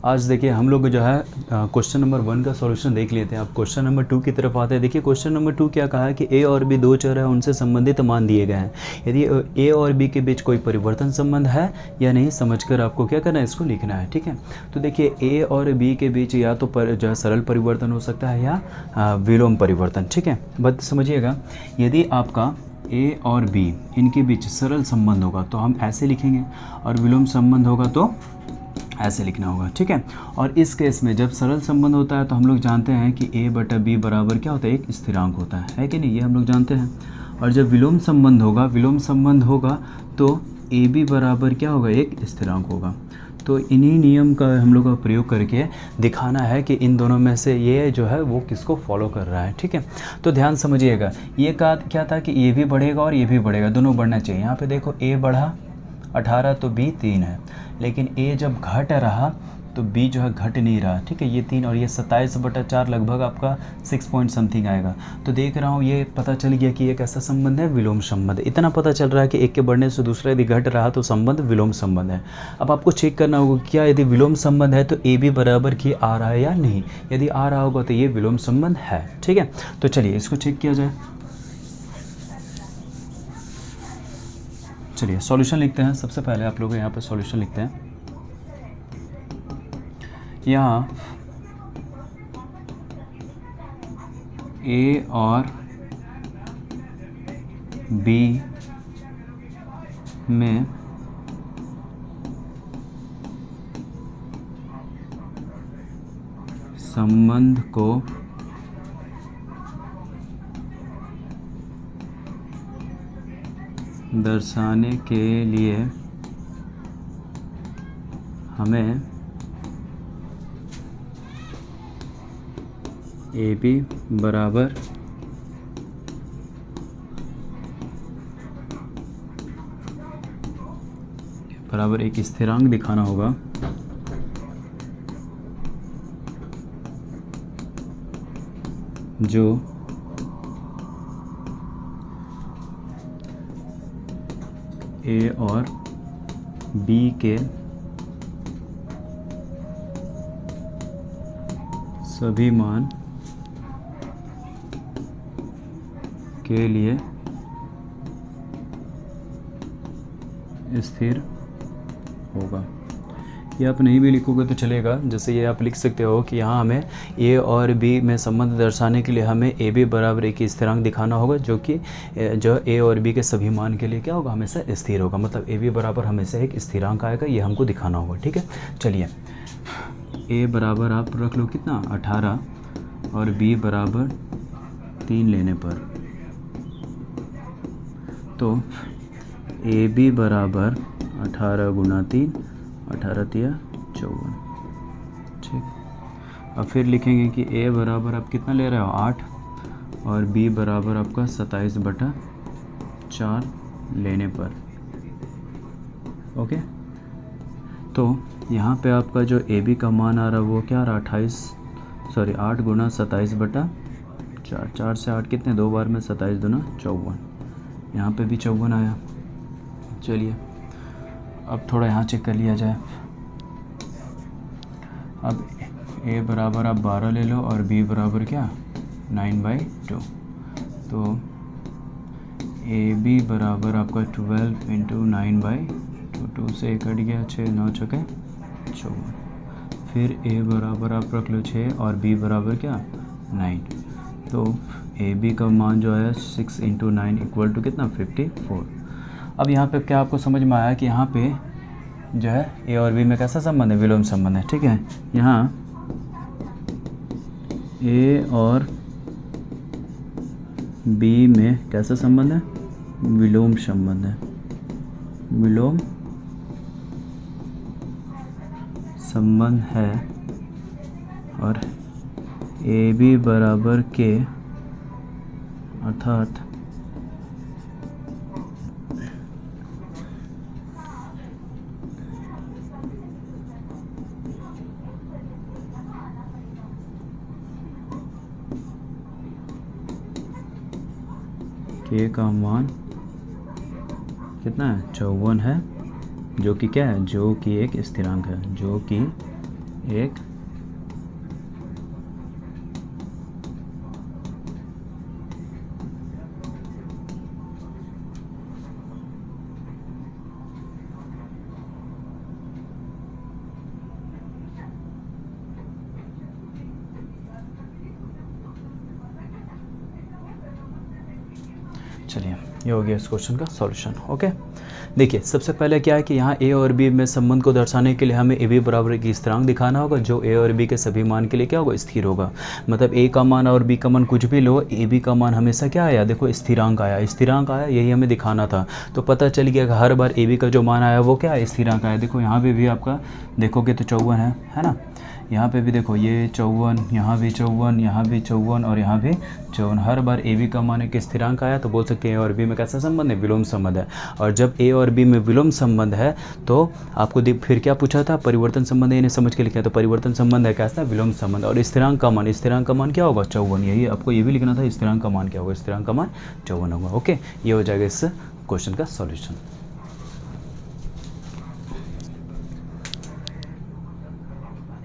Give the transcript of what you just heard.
आज देखिए हम लोग जो है क्वेश्चन नंबर 1 का सॉल्यूशन देख लेते हैं। अब क्वेश्चन नंबर 2 की तरफ आते हैं। देखिए क्वेश्चन नंबर 2 क्या कहा है कि ए और बी दो चर है, उनसे संबंधित मान दिए गए हैं। यदि ए और बी के बीच कोई परिवर्तन संबंध है या नहीं समझकर आपको क्या करना है, इसको लिखना है। ठीक है, तो देखिए ए और बी के बीच या तो जो है सरल परिवर्तन हो सकता है या विलोम परिवर्तन। ठीक है, बात समझिएगा। यदि आपका ए और बी इनके बीच सरल संबंध होगा तो हम ऐसे लिखेंगे, और विलोम संबंध होगा तो ऐसे लिखना होगा। ठीक है, और इस केस में जब सरल संबंध होता है तो हम लोग जानते हैं कि a बटा बी बराबर क्या होता है, एक स्थिरांक होता है कि नहीं, ये हम लोग जानते हैं। और जब विलोम संबंध होगा तो ए बी बराबर क्या होगा, एक स्थिरांक होगा। तो इन्हीं नियम का हम लोग का प्रयोग करके दिखाना है कि इन दोनों में से ये जो है वो किसको फॉलो कर रहा है। ठीक है, तो ध्यान समझिएगा। ये क्या था कि ये भी बढ़ेगा और ये भी बढ़ेगा, दोनों बढ़ना चाहिए। यहाँ पे देखो a बढ़ा 18 तो b 3 है, लेकिन a जब घट रहा तो b जो है घट नहीं रहा। ठीक है, ये 3 और ये 27/4 लगभग आपका 6 पॉइंट समथिंग आएगा। तो देख रहा हूँ ये पता चल गया कि एक ऐसा संबंध है विलोम संबंध। इतना पता चल रहा है कि एक के बढ़ने से दूसरा यदि घट रहा तो संबंध विलोम संबंध है। अब आपको चेक करना होगा क्या यदि विलोम संबंध है तो ए बी बराबर की आ रहा है या नहीं। यदि आ रहा होगा तो ये विलोम संबंध है। ठीक है, तो चलिए इसको चेक किया जाए। चलिए सॉल्यूशन लिखते हैं। सबसे पहले आप लोग यहाँ पर सॉल्यूशन लिखते हैं। यहाँ ए और बी में संबंध को दर्शाने के लिए हमें ए बी बराबर एक स्थिरांक दिखाना होगा जो ए और बी के सभी मान के लिए स्थिर होगा। ये आप नहीं भी लिखोगे तो चलेगा। जैसे ये आप लिख सकते हो कि यहाँ हमें ए और बी में संबंध दर्शाने के लिए हमें ए बी बराबर एक स्थिरांक दिखाना होगा जो कि जो ए और बी के सभी मान के लिए क्या होगा, हमेशा स्थिर होगा। मतलब ए बी बराबर हमेशा एक स्थिरांक आएगा, ये हमको दिखाना होगा। ठीक है, चलिए ए बराबर आप रख लो कितना 18 और बी बराबर 3 लेने पर, तो ए बी बराबर 18 गुना 3 18 तिया 54। ठीक, अब फिर लिखेंगे कि ए बराबर आप कितना ले रहे हो 8 और बी बराबर आपका 27/4 लेने पर। ओके, तो यहाँ पे आपका जो ए बी का मान आ रहा है वो क्या आ रहा है 8 गुना 27/4। 4 से 8 कितने, 2 बार में 27 दूना 54। यहाँ पे भी 54 आया। चलिए अब थोड़ा यहाँ चेक कर लिया जाए। अब ए बराबर आप 12 ले लो और बी बराबर क्या 9/2। तो ए बी बराबर आपका 12 × 9/2। 2 से 1 कट गया, 6 9 छके 54। फिर ए बराबर आप रख लो 6 और बी बराबर क्या 9। तो ए बी का मान जो है 6 × 9 इक्वल टू कितना 54। अब यहाँ पे क्या आपको समझ में आया कि यहाँ पे जो है ए और बी में कैसा संबंध है, विलोम संबंध है। ठीक है, यहाँ ए और बी में कैसा संबंध है, विलोम संबंध है। विलोम संबंध है और ए बी बराबर के अर्थात के का मान कितना है 54 है, जो कि क्या है, जो कि एक स्थिरांक है, जो कि एक चलिए ये हो गया इस क्वेश्चन का सॉल्यूशन। ओके, देखिए सबसे पहले क्या है कि यहाँ ए और बी में संबंध को दर्शाने के लिए हमें ए बी बराबर की स्थिरांक दिखाना होगा जो ए और बी के सभी मान के लिए क्या होगा, स्थिर होगा। मतलब ए का मान और बी का मान कुछ भी लो, ए बी का मान हमेशा क्या आया, देखो स्थिरांक आया, स्थिरांक आया, यही हमें दिखाना था। तो पता चल गया कि हर बार ए बी का जो मान आया वो क्या है, स्थिरांक आया। देखो यहाँ पे भी आपका देखोगे तो 54 है ना। यहाँ पे भी देखो ये 54, यहाँ भी 54, यहाँ भी 54 और यहाँ भी 54। हर बार ए बी का मान एक स्थिरांक आया तो बोल सकते हैं ए और बी में कैसा संबंध है, विलोम संबंध है। और जब ए और बी में विलोम संबंध है तो आपको फिर क्या पूछा था, परिवर्तन संबंध है, इन्हें समझ के लिखा है। तो परिवर्तन संबंध है कैसा, विलोम संबंध। और स्थिरांक का मान क्या होगा, 54। यही आपको ये भी लिखना था, स्थिरांक का मान क्या होगा, स्थिरांक का मान 54 होगा। ओके, ये हो जाएगा इस क्वेश्चन का सॉल्यूशन।